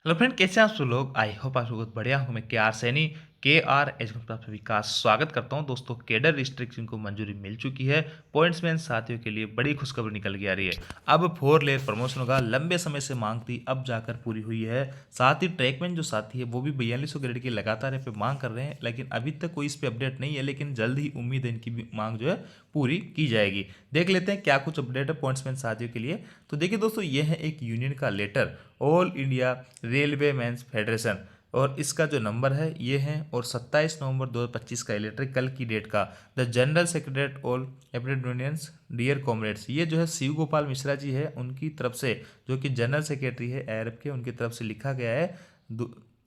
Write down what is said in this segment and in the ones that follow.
Hello friend, कैसे हैं आप सब लोग। आई होप आप सब बहुत बढ़िया हूँ। मैं KR सैनी KR एच आप सभी का स्वागत करता हूँ। दोस्तों, केडर रिस्ट्रिक्शन को मंजूरी मिल चुकी है। पॉइंट्समैन साथियों के लिए बड़ी खुशखबरी निकल के आ रही है। अब 4 लेयर प्रमोशन होगा। लंबे समय से मांग थी, अब जाकर पूरी हुई है। साथ ही ट्रैकमैन जो साथी है वो भी 4200 ग्रेड की लगातार यहाँ पे मांग कर रहे हैं, लेकिन अभी तक कोई इस पर अपडेट नहीं है। लेकिन जल्द ही उम्मीद है इनकी भी मांग जो है पूरी की जाएगी। देख लेते हैं क्या कुछ अपडेट है पॉइंट्समैन साथियों के लिए। तो देखिए दोस्तों, ये है एक यूनियन का letter, All India Railway Men's Federation, और इसका जो नंबर है ये है, और 27 नवंबर 2025 का लेटर, कल की डेट का। The general secretary all affiliated unions dear comrades, ये जो है शिव गोपाल मिश्रा जी है उनकी तरफ से, जो कि जनरल सेक्रेटरी है ARF के, उनकी तरफ से लिखा गया है।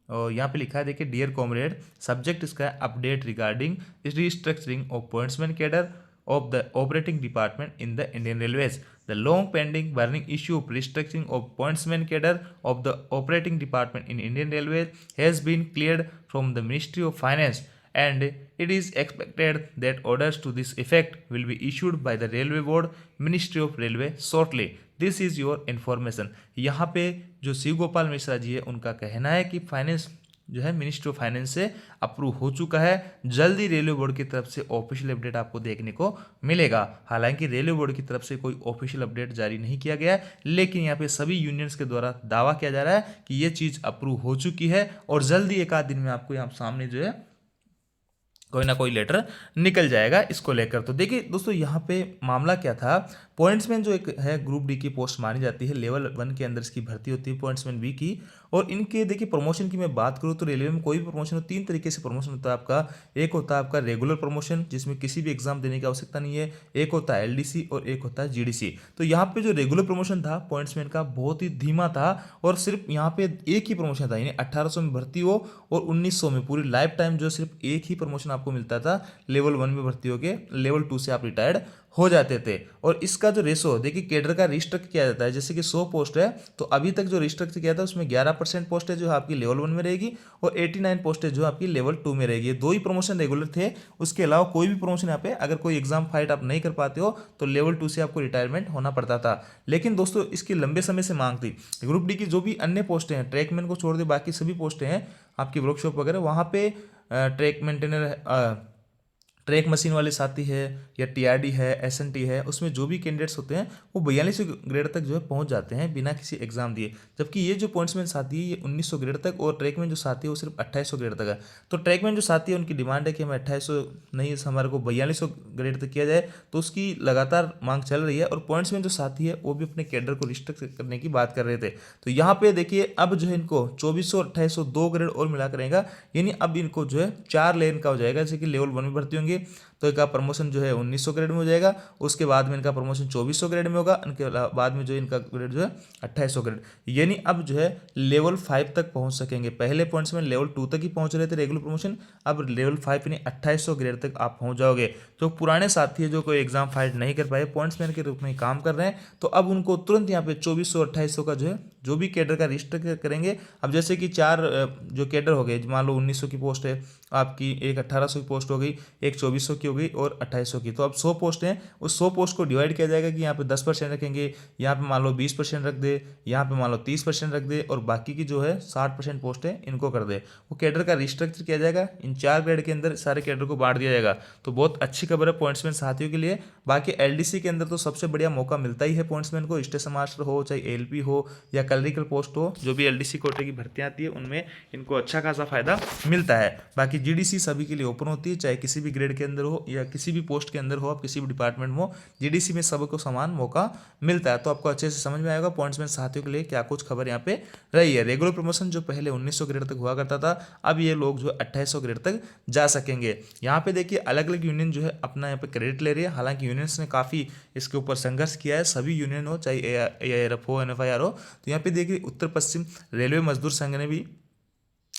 और यहाँ पे लिखा है, देखिए, डियर कॉमरेड, सब्जेक्ट इसका है update regarding restructuring of pointsman cadre of the operating department in the Indian Railways. The long pending burning issue of restructuring of pointsman cadre of the operating department in Indian Railways has been cleared from the Ministry of Finance, and it is expected that orders to this effect will be issued by the Railway Board, Ministry of Railway shortly. This is your information. यहाँ पे जो शिव गोपाल मिश्रा जी है उनका कहना है कि finance जो है मिनिस्ट्री ऑफ फाइनेंस से अप्रूव हो चुका है। जल्दी रेलवे बोर्ड की तरफ से ऑफिशियल अपडेट आपको देखने को मिलेगा। हालांकि रेलवे बोर्ड की तरफ से कोई ऑफिशियल अपडेट जारी नहीं किया गया है, लेकिन यहाँ पे सभी यूनियंस के द्वारा दावा किया जा रहा है कि ये चीज़ अप्रूव हो चुकी है, और जल्दी एक आध दिन में आपको यहाँ सामने जो है कोई ना कोई लेटर निकल जाएगा इसको लेकर। तो देखिए दोस्तों, यहाँ पे मामला क्या था। पॉइंट्समैन जो एक है ग्रुप डी की पोस्ट मानी जाती है, लेवल 1 के अंदर इसकी भर्ती होती है पॉइंट्समैन बी की। और इनके देखिए प्रमोशन की मैं बात करूँ तो रेलवे में कोई भी प्रमोशन हो, 3 तरीके से प्रमोशन होता है आपका। एक होता है आपका रेगुलर प्रमोशन, जिसमें किसी भी एग्जाम देने की आवश्यकता नहीं है। एक होता है LDC और एक होता है GDC। तो यहाँ पे जो रेगुलर प्रमोशन था पॉइंट्समैन का, बहुत ही धीमा था, और सिर्फ यहाँ पे एक ही प्रमोशन था, यानी 1800 में भर्ती हो और 1900 में पूरी लाइफ टाइम जो सिर्फ एक ही प्रमोशन आपको मिलता था। लेवल 1 में भर्ती हो गए, लेवल 2 से आप रिटायर्ड हो जाते थे। और इसका जो रेशो देखिए, केडर का रिस्ट्रक्ट किया जाता है। जैसे कि 100 पोस्ट है, तो अभी तक जो रिस्ट्रक्ट किया था उसमें 11% पोस्ट है जो आपकी लेवल 1 में रहेगी, और 89 पोस्ट है जो आपकी लेवल 2 में रहेगी। दो ही प्रमोशन रेगुलर थे, उसके अलावा कोई भी प्रमोशन यहाँ पे अगर कोई एग्जाम फाइट आप नहीं कर पाते हो तो लेवल 2 से आपको रिटायरमेंट होना पड़ता था। लेकिन दोस्तों, इसकी लंबे समय से मांग थी। ग्रुप डी की जो भी अन्य पोस्टें हैं, ट्रैकमैन को छोड़ दे बाकी सभी पोस्टें हैं आपकी वर्कशॉप वगैरह, वहाँ पे ट्रैक मेंटेनर, ट्रैक मशीन वाले साथी है, या TRD है, SNT है, उसमें जो भी कैंडिडेट्स होते हैं वो 4200 ग्रेड तक जो है पहुंच जाते हैं बिना किसी एग्जाम दिए। जबकि ये जो पॉइंट्समैन साथी है ये 1900 ग्रेड तक, और ट्रैकमैन जो साथी है वो सिर्फ 2800 ग्रेड तक है। तो ट्रैकमैन जो साथी है उनकी डिमांड है कि हमें 2800 नहीं, हमारे को 4200 ग्रेड तक किया जाए, तो उसकी लगातार मांग चल रही है। और पॉइंट्समैन जो साथी है वो भी अपने कैडर को रिस्ट्रिक्ट करने की बात कर रहे थे। तो यहाँ पे देखिए, अब जो है इनको 2400 2800 2 ग्रेड और मिला करेगा, यानी अब इनको जो है 4 लेन का हो जाएगा। जैसे कि लेवल 1 में भर्ती होंगे तो इनका प्रमोशन जो है 1900 ग्रेड में हो जाएगा, उसके बाद में इनका प्रमोशन 2400 ग्रेड में होगा, इनके बाद में जो इनका ग्रेड जो है 2800 ग्रेड, यानी अब जो है लेवल 5 तक पहुंच सकेंगे। पहले पॉइंट्स में लेवल 2 तक ही पहुंच रहे थे रेगुलर प्रमोशन, अब लेवल 5 यानी 2800 ग्रेड तक आप पहुंच जाओगे। जो पुराने साथी है जो कोई एग्जाम फाइट नहीं कर पाए, पॉइंट्समैन के रूप में काम कर रहे हैं, तो अब उनको तुरंत यहाँ पे 2400 2800 का जो है जो भी कैडर का रजिस्टर करेंगे। अब जैसे कि 4 जो कैडर हो गए, मान लो 1900 की पोस्ट है आपकी, एक 1800 की पोस्ट हो गई, एक 2400 की हो गई, और 2800 की, तो अब 100 पोस्ट हैं। उस 100 पोस्ट को डिवाइड किया जाएगा कि यहाँ पे 10% रखेंगे, यहाँ पे मान लो 20% रख दे, यहाँ पे मान लो 30% रख दे, और बाकी की जो है 60% पोस्ट है इनको कर दे। वो कैडर का रिस्ट्रक्चर किया जाएगा, इन 4 ग्रेड के अंदर सारे कैडर को बांट दिया जाएगा। तो बहुत अच्छी खबर है पॉइंट्समैन साथियों के लिए। बाकी LDC के अंदर तो सबसे बढ़िया मौका मिलता ही है पॉइंट्समैन को, स्टेशन मास्टर हो चाहे LP हो या क्लरिकल पोस्ट हो, जो भी LDC कोटे की भर्तियां आती है उनमें इनको अच्छा खासा फायदा मिलता है। बाकी GDC सभी के लिए ओपन होती है, चाहे किसी भी ग्रेड के अंदर हो या किसी भी पोस्ट के अंदर हो, आप किसी भी डिपार्टमेंट में हो, GDC में सबको समान मौका मिलता है। तो आपको अच्छे से समझ में आएगा पॉइंट्समैन साथियों के लिए क्या कुछ खबर यहाँ पे रही है। रेगुलर प्रमोशन जो पहले 1900 ग्रेड तक हुआ करता था, अब ये लोग जो 2800 ग्रेड तक जा सकेंगे। यहाँ पे देखिए, अलग अलग यूनियन जो है अपना यहाँ पे क्रेडिट ले रही है। हालांकि यूनियंस ने काफ़ी इसके ऊपर संघर्ष किया है, सभी यूनियन हो चाहे AIRF हो, NFIR हो। तो यहाँ पे देखिए, उत्तर पश्चिम रेलवे मजदूर संघ ने भी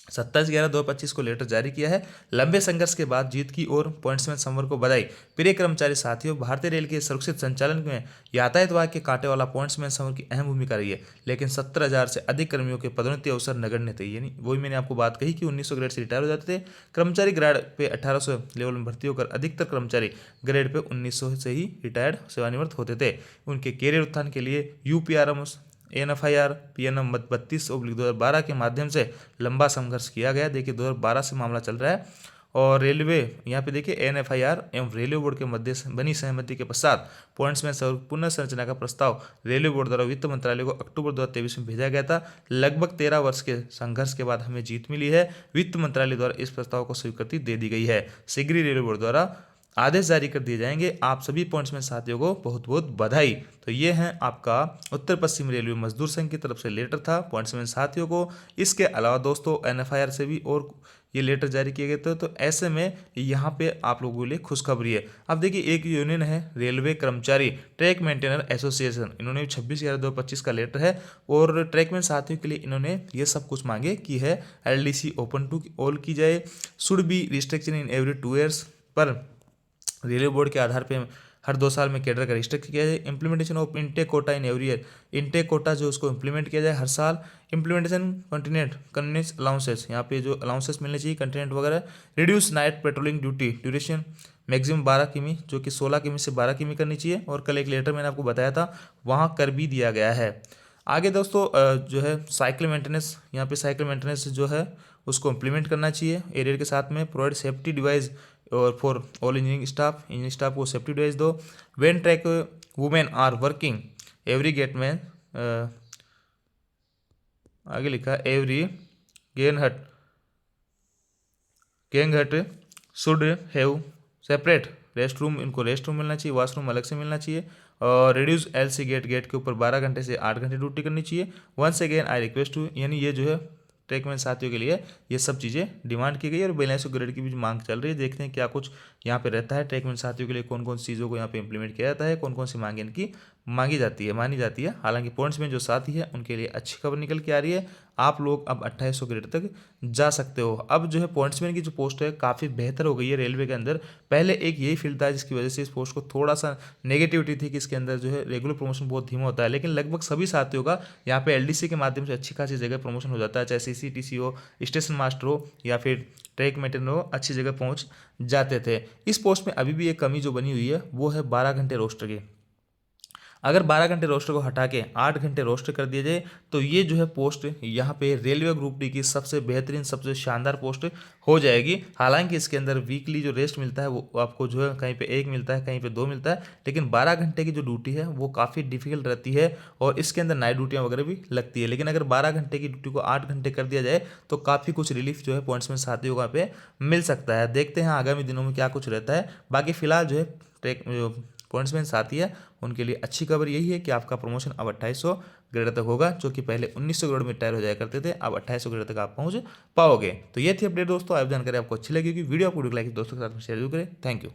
27/11/2025 को लेटर जारी किया है। लंबे संघर्ष के बाद जीत की और पॉइंट्समैन समर को बधाई। प्रिय कर्मचारी साथियों, भारतीय रेल के सुरक्षित संचालन में यातायात विभाग के कांटे वाला पॉइंट्समैन समर की अहम भूमिका रही है, लेकिन 17,000 से अधिक कर्मियों के पदोन्नति अवसर नगण्य थे। यानी वही मैंने आपको बात कही कि 1900 ग्रेड से रिटायर हो जाते थे कर्मचारी, ग्रेड पे 1800 लेवल में भर्ती होकर अधिकतर कर्मचारी ग्रेड पे 1900 से ही रिटायर्ड सेवानिवृत्त होते थे। उनके कैरियर उत्थान के लिए UPRM NFIR PN नंबर 32/2012 के माध्यम से लंबा संघर्ष किया गया। देखिए 2012 से मामला चल रहा है। और रेलवे यहाँ पे देखिए NFIR एवं रेलवे बोर्ड के मध्य बनी सहमति के पश्चात पॉइंट्समैन पुनर्संरचना का प्रस्ताव रेलवे बोर्ड द्वारा वित्त मंत्रालय को अक्टूबर 2023 में भेजा गया था। लगभग 13 वर्ष के संघर्ष के बाद हमें जीत मिली है। वित्त मंत्रालय द्वारा इस प्रस्ताव को स्वीकृति दे दी गई है। शीघ्र ही रेलवे बोर्ड द्वारा आदेश जारी कर दिए जाएंगे। आप सभी पॉइंट्समैन साथियों को बहुत बहुत बधाई। तो ये है आपका उत्तर पश्चिम रेलवे मजदूर संघ की तरफ से लेटर था पॉइंट्समैन साथियों को। इसके अलावा दोस्तों NFIR से भी और ये लेटर जारी किए गए थे। तो ऐसे में यहाँ पे आप लोगों के लिए खुशखबरी है। अब देखिए एक यूनियन है रेलवे कर्मचारी ट्रैक मेंटेनर एसोसिएशन, इन्होंने 26/11/2025 का लेटर है और ट्रैकमैन साथियों के लिए इन्होंने ये सब कुछ मांगे की है। LDC ओपन टू ऑल की जाए, should be restriction in every 2 years, पर रेलवे बोर्ड के आधार पे हर 2 साल में कैडर का रिस्ट्रिक्ट किया जाए। Implementation of intake quota in every year, intake quota जो उसको इंप्लीमेंट किया जाए हर साल। इंप्लीमेंटेशन कंटिनेंट अलाउंसेस, यहाँ पे जो अलाउंसेस मिलने चाहिए कंटिनेंट वगैरह। Reduce night patrolling duty duration maximum 12 किमी, जो कि 16 किमी से 12 किमी करनी चाहिए। और कल एक लेटर मैंने आपको बताया था वहाँ कर भी दिया गया है। आगे दोस्तों जो है साइकिल मेंटेनेंस, यहाँ पे साइकिल मेंटेनेंस जो है उसको इम्प्लीमेंट करना चाहिए एरियर के साथ में। प्रोवाइड सेफ्टी डिवाइस और फॉर ऑल इंजीनियरिंग स्टाफ को सेफ्टी डिवाइस दो। When track women are working every gate में आगे लिखा every gang hut should have separate rest room, इनको रेस्ट रूम मिलना चाहिए, वॉशरूम अलग से मिलना चाहिए। और रिड्यूस LC गेट के ऊपर 12 घंटे से 8 घंटे ड्यूटी करनी चाहिए। Once again I request to, यानी ये जो है ट्रैकमैन साथियों के लिए ये सब चीज़ें डिमांड की गई है। और बैलेंस ग्रेड की भी मांग चल रही है। देखते हैं क्या कुछ यहाँ पे रहता है। ट्रैकमैन साथियों के लिए कौन कौन सी चीज़ों को यहाँ पे इंप्लीमेंट किया जाता है, कौन कौन सी मांगे इनकी मांगी जाती है, मानी जाती है। हालांकि पॉइंट्समैन जो साथी है उनके लिए अच्छी खबर निकल के आ रही है। आप लोग अब 2800 ग्रेड तक जा सकते हो। अब जो है पॉइंट्समैन की जो पोस्ट है काफ़ी बेहतर हो गई है रेलवे के अंदर। पहले एक यही फील्ड था जिसकी वजह से इस पोस्ट को थोड़ा सा नेगेटिविटी थी कि इसके अंदर जो है रेगुलर प्रमोशन बहुत धीमा होता है। लेकिन लगभग सभी साथियों का यहाँ पे LDC के माध्यम से अच्छी खासी जगह प्रमोशन हो जाता है, चाहे CCTC हो, स्टेशन मास्टर हो या फिर ट्रैक मेंटेनर हो, अच्छी जगह पहुँच जाते थे। इस पोस्ट में अभी भी एक कमी जो बनी हुई है वो है 12 घंटे रोस्टर की। अगर 12 घंटे रोस्टर को हटा के 8 घंटे रोस्टर कर दिया जाए तो ये जो है पोस्ट यहाँ पे रेलवे ग्रुप डी की सबसे बेहतरीन सबसे शानदार पोस्ट हो जाएगी। हालांकि इसके अंदर वीकली जो रेस्ट मिलता है वो आपको जो है कहीं पे 1 मिलता है, कहीं पे 2 मिलता है। लेकिन 12 घंटे की जो ड्यूटी है वो काफ़ी डिफिकल्ट रहती है और इसके अंदर नाइट ड्यूटियाँ वगैरह भी लगती है। लेकिन अगर 12 घंटे की ड्यूटी को 8 घंटे कर दिया जाए तो काफ़ी कुछ रिलीफ जो है पॉइंट्समैन साथियों का पे मिल सकता है। देखते हैं आगामी दिनों में क्या कुछ रहता है। बाकी फिलहाल जो है पॉइंट्समैन साथी है उनके लिए अच्छी खबर यही है कि आपका प्रमोशन अब 2800 ग्रेड तक होगा, जो कि पहले 1900 ग्रेड में रिटायर हो जाया करते थे, अब 2800 ग्रेड तक आप पहुंच पाओगे। तो ये थी अपडेट दोस्तों। आप जानकारी आपको अच्छी लगी, वीडियो आपको लाइक दोस्तों के साथ में शेयर जरूर करें। Thank you.